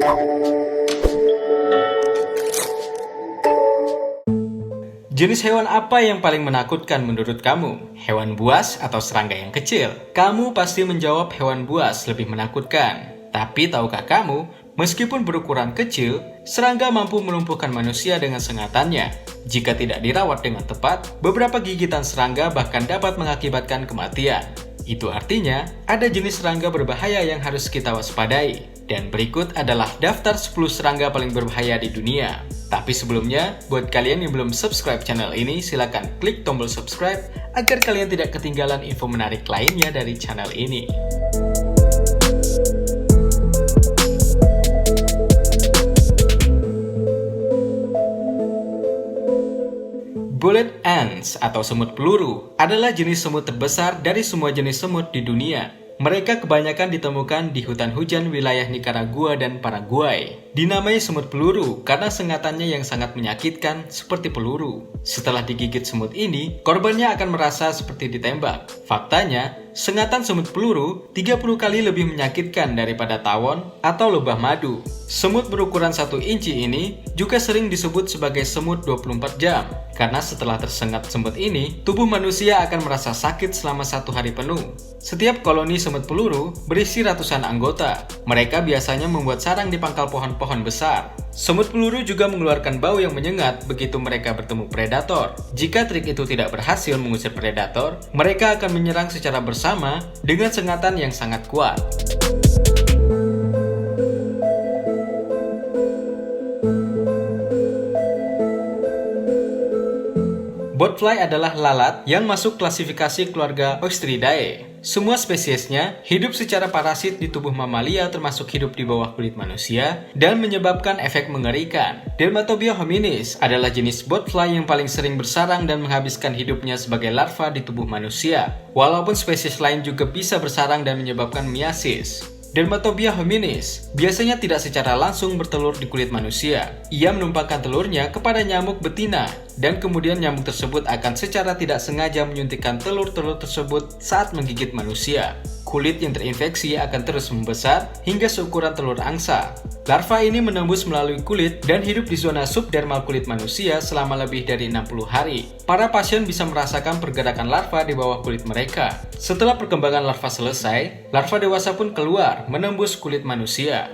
Jenis hewan apa yang paling menakutkan menurut kamu? Hewan buas atau serangga yang kecil? Kamu pasti menjawab hewan buas lebih menakutkan. Tapi tahukah kamu, meskipun berukuran kecil, serangga mampu melumpuhkan manusia dengan sengatannya. Jika tidak dirawat dengan tepat, beberapa gigitan serangga bahkan dapat mengakibatkan kematian. Itu artinya, ada jenis serangga berbahaya yang harus kita waspadai. Dan berikut adalah daftar 10 serangga paling berbahaya di dunia. Tapi sebelumnya, buat kalian yang belum subscribe channel ini, silakan klik tombol subscribe agar kalian tidak ketinggalan info menarik lainnya dari channel ini. Bullet ants atau semut peluru adalah jenis semut terbesar dari semua jenis semut di dunia. Mereka kebanyakan ditemukan di hutan hujan wilayah Nicaragua dan Paraguay. Dinamai semut peluru karena sengatannya yang sangat menyakitkan seperti peluru. Setelah digigit semut ini, korbannya akan merasa seperti ditembak. Faktanya, sengatan semut peluru 30 kali lebih menyakitkan daripada tawon atau lebah madu. Semut berukuran 1 inci ini juga sering disebut sebagai semut 24 jam. Karena setelah tersengat semut ini, tubuh manusia akan merasa sakit selama 1 hari penuh. Setiap koloni semut peluru berisi ratusan anggota. Mereka biasanya membuat sarang di pangkal pohon-pohon besar. Semut peluru juga mengeluarkan bau yang menyengat begitu mereka bertemu predator. Jika trik itu tidak berhasil mengusir predator, mereka akan menyerang secara bersama dengan sengatan yang sangat kuat. Botfly adalah lalat yang masuk klasifikasi keluarga Oestridae. Semua spesiesnya hidup secara parasit di tubuh mamalia termasuk hidup di bawah kulit manusia dan menyebabkan efek mengerikan. Dermatobia hominis adalah jenis botfly yang paling sering bersarang dan menghabiskan hidupnya sebagai larva di tubuh manusia. Walaupun spesies lain juga bisa bersarang dan menyebabkan miasis. Dermatobia hominis biasanya tidak secara langsung bertelur di kulit manusia. Ia menumpangkan telurnya kepada nyamuk betina, dan kemudian nyamuk tersebut akan secara tidak sengaja menyuntikkan telur-telur tersebut saat menggigit manusia. Kulit yang terinfeksi akan terus membesar hingga seukuran telur angsa. Larva ini menembus melalui kulit dan hidup di zona subdermal kulit manusia selama lebih dari 60 hari. Para pasien bisa merasakan pergerakan larva di bawah kulit mereka. Setelah perkembangan larva selesai, larva dewasa pun keluar menembus kulit manusia.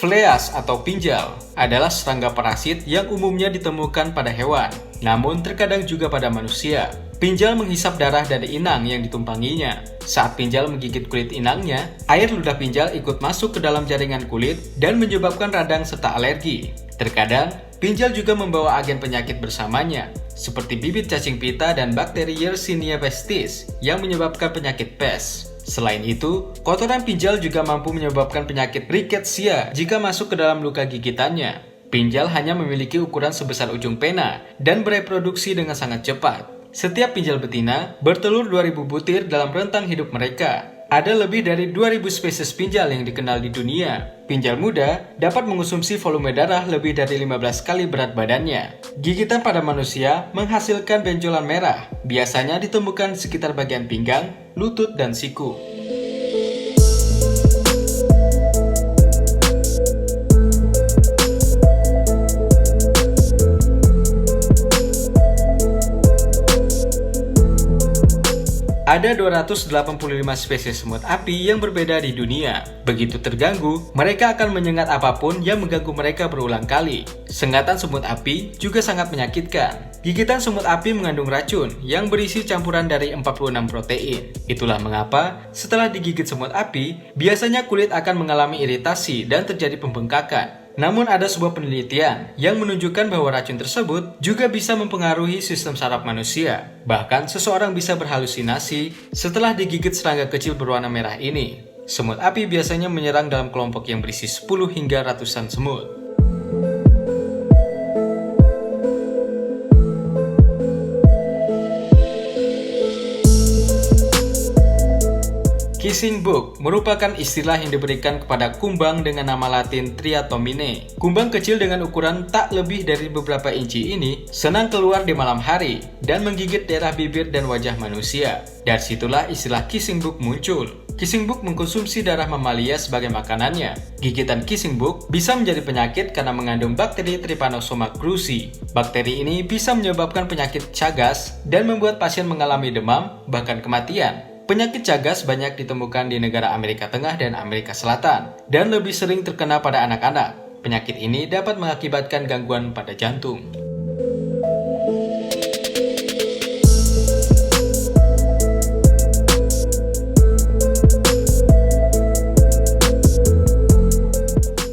Phleas atau pinjal adalah serangga parasit yang umumnya ditemukan pada hewan, namun terkadang juga pada manusia. Pinjal menghisap darah dari inang yang ditumpanginya. Saat pinjal menggigit kulit inangnya, air ludah pinjal ikut masuk ke dalam jaringan kulit dan menyebabkan radang serta alergi. Terkadang, pinjal juga membawa agen penyakit bersamanya, seperti bibit cacing pita dan bakteri Yersinia pestis yang menyebabkan penyakit pes. Selain itu, kotoran pinjal juga mampu menyebabkan penyakit rickettsia jika masuk ke dalam luka gigitannya. Pinjal hanya memiliki ukuran sebesar ujung pena dan bereproduksi dengan sangat cepat. Setiap pinjal betina bertelur 2000 butir dalam rentang hidup mereka. Ada lebih dari 2000 spesies pinjal yang dikenal di dunia. Pinjal muda dapat mengonsumsi volume darah lebih dari 15 kali berat badannya. Gigitan pada manusia menghasilkan benjolan merah, biasanya ditemukan di sekitar bagian pinggang, lutut, dan siku. Ada 285 spesies semut api yang berbeda di dunia. Begitu terganggu, mereka akan menyengat apapun yang mengganggu mereka berulang kali. Sengatan semut api juga sangat menyakitkan. Gigitan semut api mengandung racun yang berisi campuran dari 46 protein. Itulah mengapa setelah digigit semut api, biasanya kulit akan mengalami iritasi dan terjadi pembengkakan. Namun ada sebuah penelitian yang menunjukkan bahwa racun tersebut juga bisa mempengaruhi sistem saraf manusia. Bahkan seseorang bisa berhalusinasi setelah digigit serangga kecil berwarna merah ini. Semut api biasanya menyerang dalam kelompok yang berisi 10 hingga ratusan semut. Kissing bug merupakan istilah yang diberikan kepada kumbang dengan nama latin Triatomine. Kumbang kecil dengan ukuran tak lebih dari beberapa inci ini senang keluar di malam hari dan menggigit daerah bibir dan wajah manusia. Dari situlah istilah kissing bug muncul. Kissing bug mengkonsumsi darah mamalia sebagai makanannya. Gigitan kissing bug bisa menjadi penyakit karena mengandung bakteri Trypanosoma cruzi. Bakteri ini bisa menyebabkan penyakit Chagas dan membuat pasien mengalami demam, bahkan kematian. Penyakit Chagas banyak ditemukan di negara Amerika Tengah dan Amerika Selatan, dan lebih sering terkena pada anak-anak. Penyakit ini dapat mengakibatkan gangguan pada jantung.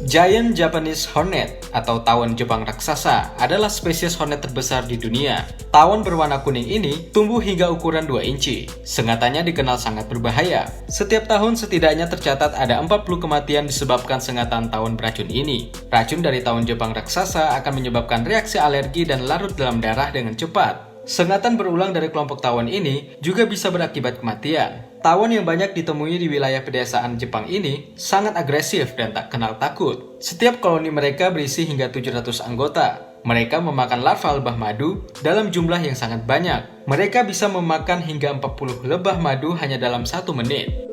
Giant Japanese Hornet atau tawon Jepang raksasa adalah spesies hornet terbesar di dunia. Tawon berwarna kuning ini tumbuh hingga ukuran 2 inci. Sengatannya dikenal sangat berbahaya. Setiap tahun setidaknya tercatat ada 40 kematian disebabkan sengatan tawon beracun ini. Racun dari tawon Jepang raksasa akan menyebabkan reaksi alergi dan larut dalam darah dengan cepat. Sengatan berulang dari kelompok tawon ini juga bisa berakibat kematian. Tawon yang banyak ditemui di wilayah pedesaan Jepang ini sangat agresif dan tak kenal takut. Setiap koloni mereka berisi hingga 700 anggota. Mereka memakan larva lebah madu dalam jumlah yang sangat banyak. Mereka bisa memakan hingga 40 lebah madu hanya dalam 1 menit.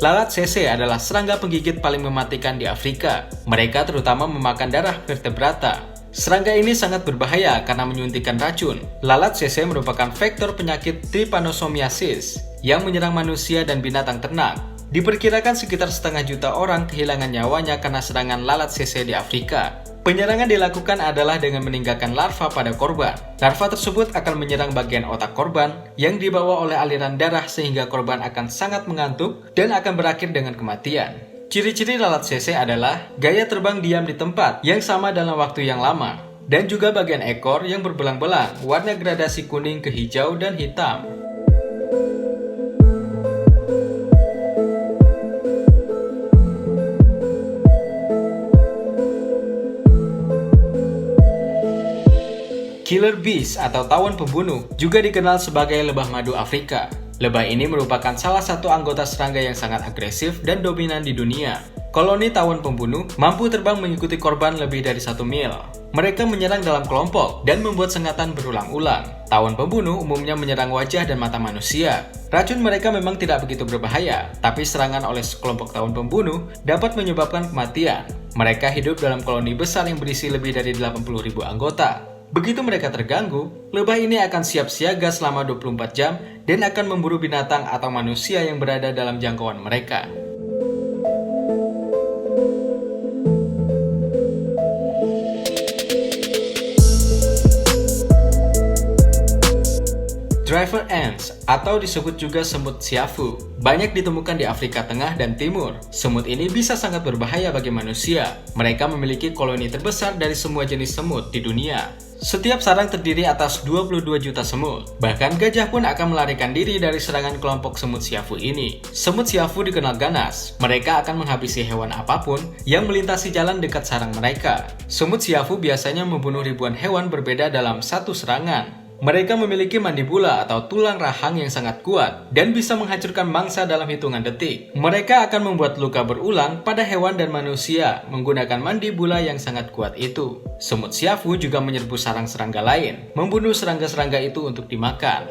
Lalat CC adalah serangga penggigit paling mematikan di Afrika. Mereka terutama memakan darah vertebrata. Serangga ini sangat berbahaya karena menyuntikkan racun. Lalat CC merupakan vektor penyakit trypanosomiasis yang menyerang manusia dan binatang ternak. Diperkirakan sekitar 500 juta orang kehilangan nyawanya karena serangan lalat CC di Afrika. Penyerangan dilakukan adalah dengan meninggalkan larva pada korban. Larva tersebut akan menyerang bagian otak korban yang dibawa oleh aliran darah sehingga korban akan sangat mengantuk dan akan berakhir dengan kematian. Ciri-ciri lalat CC adalah gaya terbang diam di tempat yang sama dalam waktu yang lama, dan juga bagian ekor yang berbelang-belang, warna gradasi kuning ke hijau dan hitam. Killer bees atau tawon pembunuh juga dikenal sebagai lebah madu Afrika. Lebah ini merupakan salah satu anggota serangga yang sangat agresif dan dominan di dunia. Koloni tawon pembunuh mampu terbang mengikuti korban lebih dari 1 mil. Mereka menyerang dalam kelompok dan membuat sengatan berulang-ulang. Tawon pembunuh umumnya menyerang wajah dan mata manusia. Racun mereka memang tidak begitu berbahaya, tapi serangan oleh sekelompok tawon pembunuh dapat menyebabkan kematian. Mereka hidup dalam koloni besar yang berisi lebih dari 80.000 anggota. Begitu mereka terganggu, lebah ini akan siap siaga selama 24 jam dan akan memburu binatang atau manusia yang berada dalam jangkauan mereka. Driver ants atau disebut juga semut siafu banyak ditemukan di Afrika Tengah dan Timur. Semut ini bisa sangat berbahaya bagi manusia. Mereka memiliki koloni terbesar dari semua jenis semut di dunia. Setiap sarang terdiri atas 22 juta semut. Bahkan gajah pun akan melarikan diri dari serangan kelompok semut siafu ini. Semut siafu dikenal ganas. Mereka akan menghabisi hewan apapun yang melintasi jalan dekat sarang mereka. Semut siafu biasanya membunuh ribuan hewan berbeda dalam satu serangan. Mereka memiliki mandibula atau tulang rahang yang sangat kuat dan bisa menghancurkan mangsa dalam hitungan detik. Mereka akan membuat luka berulang pada hewan dan manusia menggunakan mandibula yang sangat kuat itu. Semut siafu juga menyerbu sarang serangga lain, membunuh serangga-serangga itu untuk dimakan.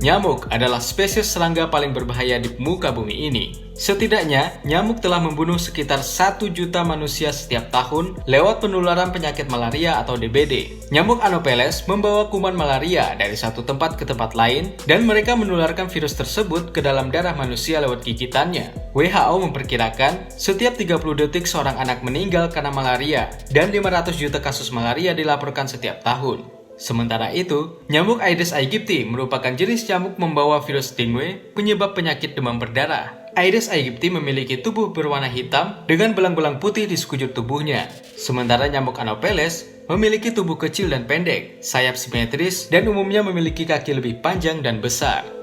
Nyamuk adalah spesies serangga paling berbahaya di muka bumi ini. Setidaknya, nyamuk telah membunuh sekitar 1 juta manusia setiap tahun lewat penularan penyakit malaria atau DBD. Nyamuk Anopheles membawa kuman malaria dari satu tempat ke tempat lain dan mereka menularkan virus tersebut ke dalam darah manusia lewat gigitannya. WHO memperkirakan setiap 30 detik seorang anak meninggal karena malaria dan 500 juta kasus malaria dilaporkan setiap tahun. Sementara itu, nyamuk Aedes aegypti merupakan jenis nyamuk membawa virus dengue penyebab penyakit demam berdarah. Aedes aegypti memiliki tubuh berwarna hitam dengan belang-belang putih di sekujur tubuhnya. Sementara nyamuk Anopheles Memiliki tubuh kecil dan pendek, sayap simetris, dan umumnya memiliki kaki lebih panjang dan besar.